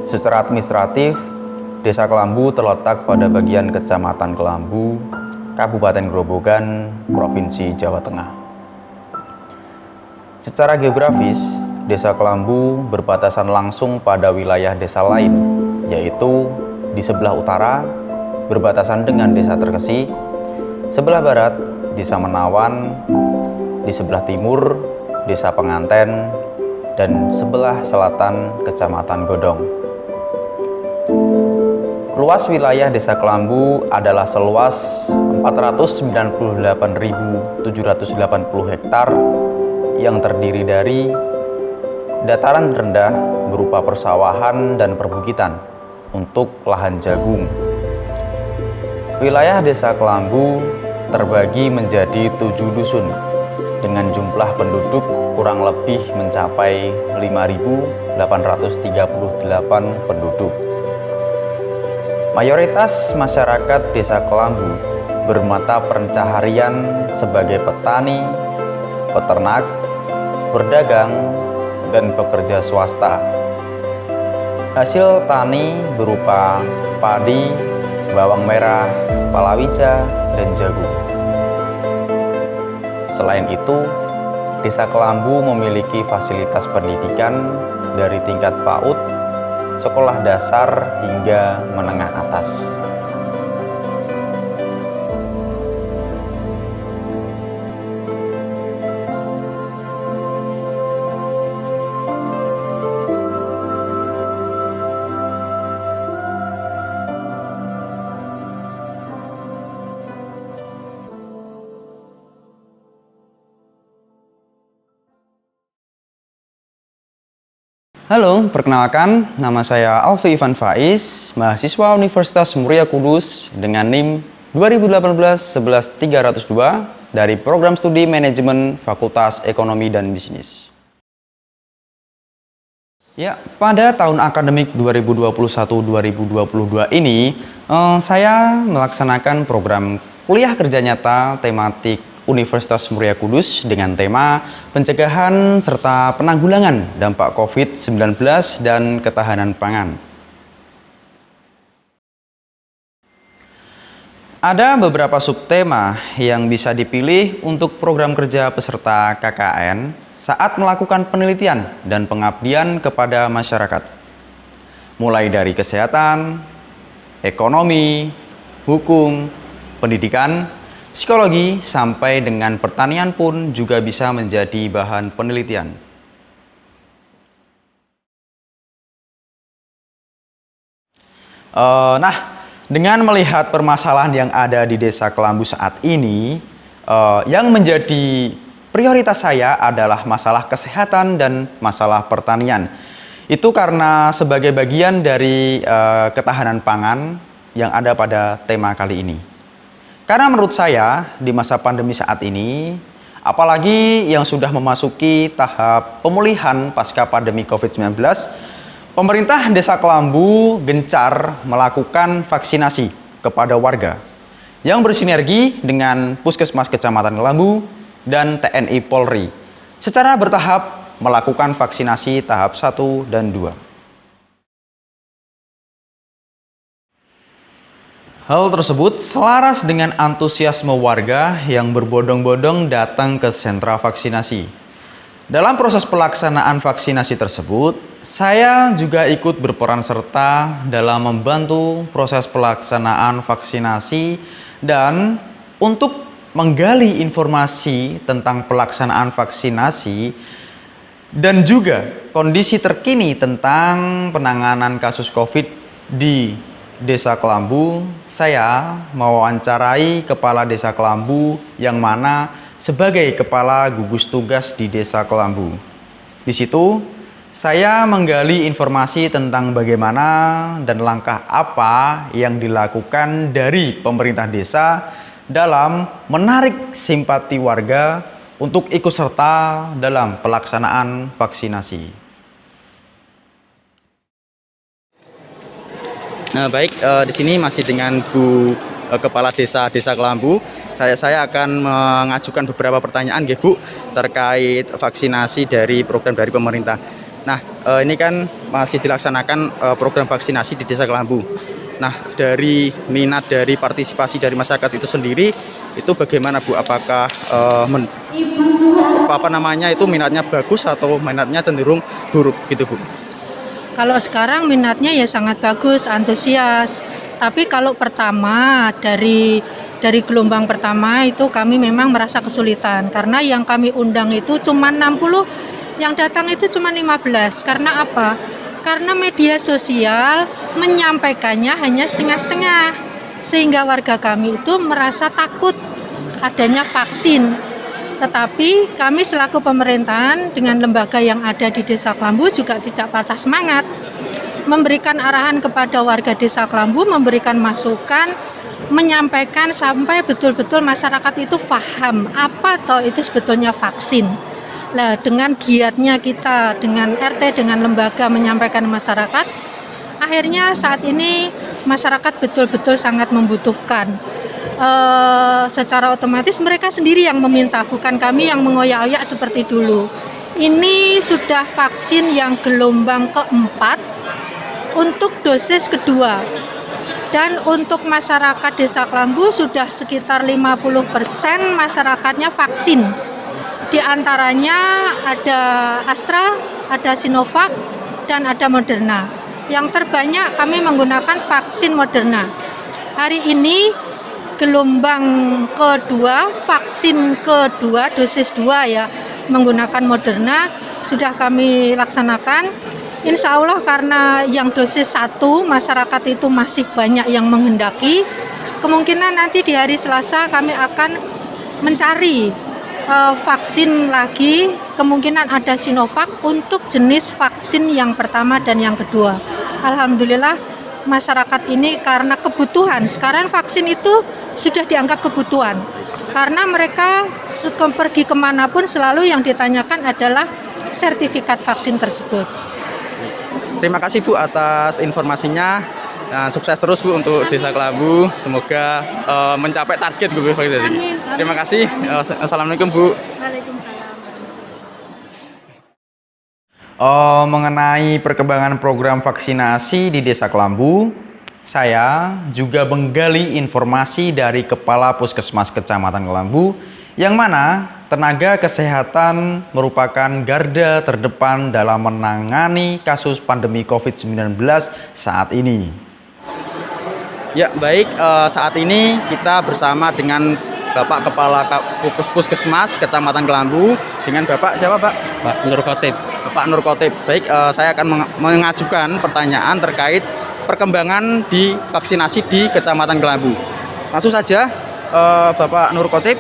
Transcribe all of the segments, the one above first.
Secara administratif, Desa Kelambu terletak pada bagian Kecamatan Kelambu, Kabupaten Grobogan, Provinsi Jawa Tengah. Secara geografis, Desa Kelambu berbatasan langsung pada wilayah desa lain, yaitu di sebelah utara berbatasan dengan Desa Terkesi, sebelah barat Desa Menawan, di sebelah timur Desa Penganten, dan sebelah selatan Kecamatan Godong. Luas wilayah Desa Kelambu adalah seluas 498.780 hektar yang terdiri dari dataran rendah berupa persawahan dan perbukitan untuk lahan jagung. Wilayah Desa Kelambu terbagi menjadi 7 dusun dengan jumlah penduduk kurang lebih mencapai 5.838 penduduk. Mayoritas masyarakat Desa Kelambu bermata pencaharian sebagai petani, peternak, berdagang, dan pekerja swasta. Hasil tani berupa padi, bawang merah, palawija, dan jagung. Selain itu, Desa Kelambu memiliki fasilitas pendidikan dari tingkat PAUD, sekolah dasar hingga menengah atas. Halo, perkenalkan, nama saya Alfi Ivan Faiz, mahasiswa Universitas Muria Kudus dengan NIM 2018-11302 dari Program Studi Manajemen Fakultas Ekonomi dan Bisnis. Ya, pada tahun akademik 2021-2022 ini, saya melaksanakan program kuliah kerja nyata tematik Universitas Muria Kudus dengan tema pencegahan serta penanggulangan dampak COVID-19 dan ketahanan pangan. Ada beberapa subtema yang bisa dipilih untuk program kerja peserta KKN saat melakukan penelitian dan pengabdian kepada masyarakat. Mulai dari kesehatan, ekonomi, hukum, pendidikan, psikologi, sampai dengan pertanian pun juga bisa menjadi bahan penelitian. Dengan melihat permasalahan yang ada di Desa Kelambu saat ini, yang menjadi prioritas saya adalah masalah kesehatan dan masalah pertanian. Itu karena sebagai bagian dari ketahanan pangan yang ada pada tema kali ini. Karena menurut saya, di masa pandemi saat ini, apalagi yang sudah memasuki tahap pemulihan pasca pandemi COVID-19, pemerintah Desa Kelambu gencar melakukan vaksinasi kepada warga yang bersinergi dengan Puskesmas Kecamatan Kelambu dan TNI Polri secara bertahap melakukan vaksinasi tahap 1 dan 2. Hal tersebut selaras dengan antusiasme warga yang berbondong-bondong datang ke sentra vaksinasi. Dalam proses pelaksanaan vaksinasi tersebut, saya juga ikut berperan serta dalam membantu proses pelaksanaan vaksinasi dan untuk menggali informasi tentang pelaksanaan vaksinasi dan juga kondisi terkini tentang penanganan kasus COVID di Desa Kelambu. Saya mewawancarai Kepala Desa Kelambu yang mana sebagai Kepala Gugus Tugas di Desa Kelambu. Di situ saya menggali informasi tentang bagaimana dan langkah apa yang dilakukan dari pemerintah desa dalam menarik simpati warga untuk ikut serta dalam pelaksanaan vaksinasi. Di sini masih dengan Bu Kepala Desa Kelambu. Saya akan mengajukan beberapa pertanyaan, Bu, terkait vaksinasi dari program dari pemerintah. Nah, ini kan masih dilaksanakan program vaksinasi di Desa Kelambu. Nah, dari minat dari partisipasi dari masyarakat itu sendiri, itu bagaimana Bu? Apakah itu minatnya bagus atau minatnya cenderung buruk gitu Bu? Kalau sekarang minatnya ya sangat bagus, antusias. Tapi kalau pertama dari gelombang pertama itu kami memang merasa kesulitan karena yang kami undang itu cuma 60, yang datang itu cuma 15. Karena apa? Karena media sosial menyampaikannya hanya setengah-setengah. Sehingga warga kami itu merasa takut adanya vaksin. Tetapi kami selaku pemerintahan dengan lembaga yang ada di Desa Kelambu juga tidak patah semangat memberikan arahan kepada warga Desa Kelambu, memberikan masukan, menyampaikan sampai betul-betul masyarakat itu paham apa toh itu sebetulnya vaksin. Nah, dengan giatnya kita dengan RT, dengan lembaga menyampaikan masyarakat, akhirnya saat ini masyarakat betul-betul sangat membutuhkan. Secara otomatis mereka sendiri yang meminta, bukan kami yang mengoyak-oyak seperti dulu. Ini sudah vaksin yang gelombang keempat untuk dosis kedua, dan untuk masyarakat Desa Kelambu sudah sekitar 50% masyarakatnya vaksin. Di antaranya ada Astra, ada Sinovac, dan ada Moderna. Yang terbanyak kami menggunakan vaksin Moderna. Hari ini gelombang kedua, vaksin kedua, dosis 2 ya, menggunakan Moderna sudah kami laksanakan. Insya Allah karena yang dosis 1 masyarakat itu masih banyak yang menghendaki, kemungkinan nanti di hari Selasa kami akan mencari vaksin lagi, kemungkinan ada Sinovac untuk jenis vaksin yang pertama dan yang kedua. Alhamdulillah masyarakat ini karena kebutuhan, sekarang vaksin itu sudah dianggap kebutuhan karena mereka pergi kemanapun selalu yang ditanyakan adalah sertifikat vaksin tersebut. Terima kasih Bu atas informasinya dan sukses terus Bu untuk Desa Kelambu, semoga mencapai target Bu. Amin. Terima kasih. Assalamualaikum Bu. Waalaikumsalam. Mengenai perkembangan program vaksinasi di Desa Kelambu, saya juga menggali informasi dari Kepala Puskesmas Kecamatan Kelambu, yang mana tenaga kesehatan merupakan garda terdepan dalam menangani kasus pandemi COVID-19 saat ini. Ya baik, saat ini kita bersama dengan Bapak Kepala Puskesmas Kecamatan Kelambu, dengan Bapak siapa Pak? Pak Nur Khotib. Bapak Nur Khotib. Baik, saya akan mengajukan pertanyaan terkait perkembangan di vaksinasi di Kecamatan Kelambu. Langsung saja, Bapak Nur Khotib,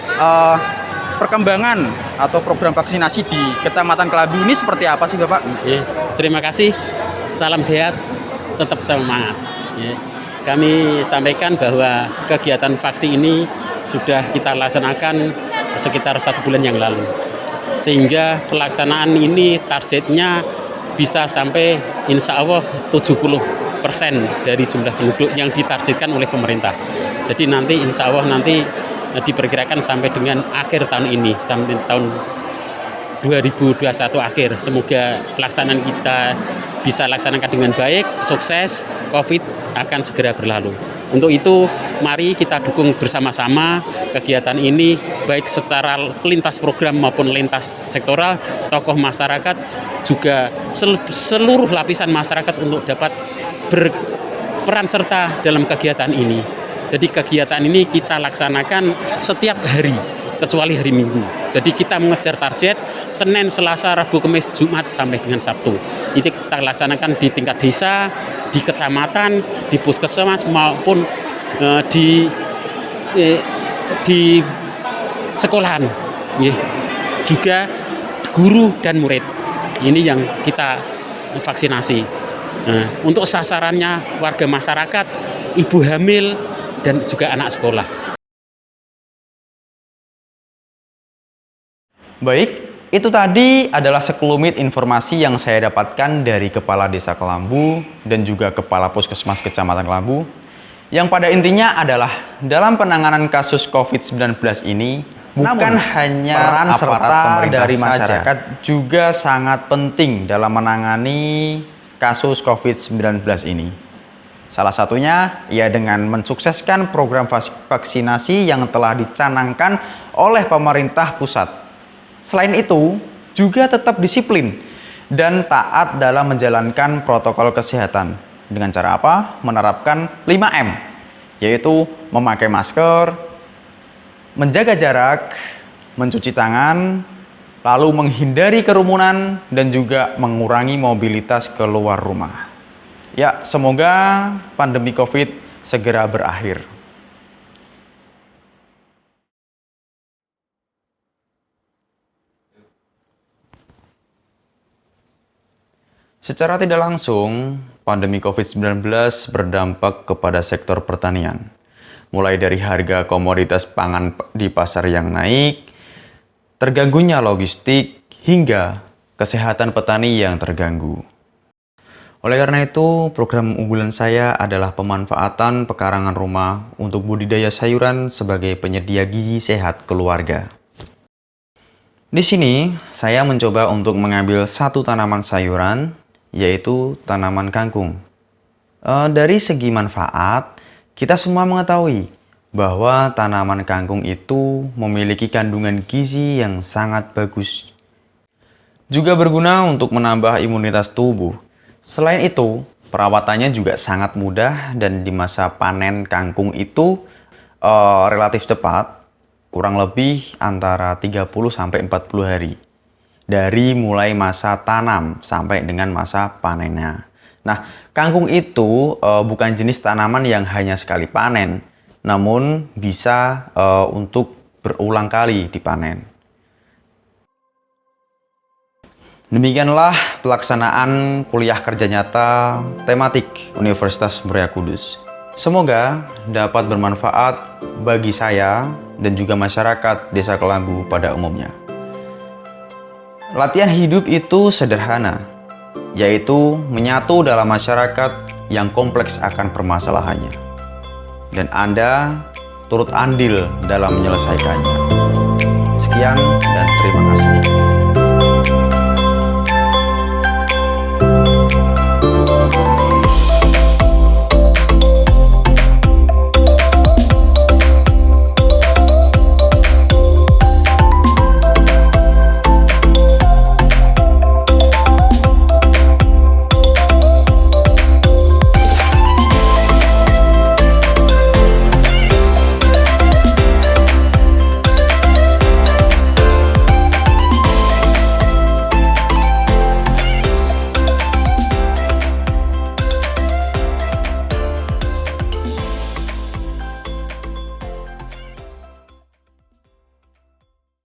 perkembangan atau program vaksinasi di Kecamatan Kelambu ini seperti apa sih Bapak? Ya, terima kasih, salam sehat, tetap semangat. Ya. Kami sampaikan bahwa kegiatan vaksin ini sudah kita laksanakan sekitar 1 bulan yang lalu. Sehingga pelaksanaan ini targetnya bisa sampai insya Allah 70% dari jumlah penduduk yang ditargetkan oleh pemerintah. Jadi nanti insya Allah nanti diperkirakan sampai dengan akhir tahun ini, sampai tahun 2021 akhir. Semoga pelaksanaan kita bisa laksanakan dengan baik, sukses, COVID akan segera berlalu. Untuk itu, mari kita dukung bersama-sama kegiatan ini, baik secara lintas program maupun lintas sektoral, tokoh masyarakat, juga seluruh lapisan masyarakat untuk dapat berperan serta dalam kegiatan ini. Jadi kegiatan ini kita laksanakan setiap hari, kecuali hari Minggu. Jadi kita mengejar target Senin, Selasa, Rabu, Kamis, Jumat sampai dengan Sabtu. Itu kita laksanakan di tingkat desa, di kecamatan, di puskesmas maupun di sekolahan. Juga guru dan murid. Ini yang kita vaksinasi. Untuk sasarannya warga masyarakat, ibu hamil, dan juga anak sekolah. Baik, itu tadi adalah sekelumit informasi yang saya dapatkan dari Kepala Desa Kelambu dan juga Kepala Puskesmas Kecamatan Kelambu, yang pada intinya adalah dalam penanganan kasus COVID-19 ini, Bukan hanya peran serta dari masyarakat juga sangat penting dalam menangani kasus COVID-19 ini. Salah satunya ya dengan mensukseskan program vaksinasi yang telah dicanangkan oleh pemerintah pusat. Selain itu, juga tetap disiplin dan taat dalam menjalankan protokol kesehatan. Dengan cara apa? Menerapkan 5M, yaitu memakai masker, menjaga jarak, mencuci tangan, lalu menghindari kerumunan, dan juga mengurangi mobilitas keluar rumah. Ya, semoga pandemi COVID segera berakhir. Secara tidak langsung, pandemi COVID-19 berdampak kepada sektor pertanian. Mulai dari harga komoditas pangan di pasar yang naik, terganggunya logistik, hingga kesehatan petani yang terganggu. Oleh karena itu, program unggulan saya adalah pemanfaatan pekarangan rumah untuk budidaya sayuran sebagai penyedia gizi sehat keluarga. Di sini, saya mencoba untuk mengambil satu tanaman sayuran, yaitu tanaman kangkung. Dari segi manfaat, kita semua mengetahui bahwa tanaman kangkung itu memiliki kandungan gizi yang sangat bagus. Juga berguna untuk menambah imunitas tubuh. Selain itu, perawatannya juga sangat mudah dan di masa panen kangkung itu relatif cepat, kurang lebih antara 30-40 hari. Dari mulai masa tanam sampai dengan masa panennya. Nah, kangkung itu bukan jenis tanaman yang hanya sekali panen, namun bisa untuk berulang kali dipanen. Demikianlah pelaksanaan kuliah kerja nyata tematik Universitas Muria Kudus. Semoga dapat bermanfaat bagi saya dan juga masyarakat Desa Kelambu pada umumnya. Latihan hidup itu sederhana, yaitu menyatu dalam masyarakat yang kompleks akan permasalahannya. Dan Anda turut andil dalam menyelesaikannya. Sekian dan terima kasih.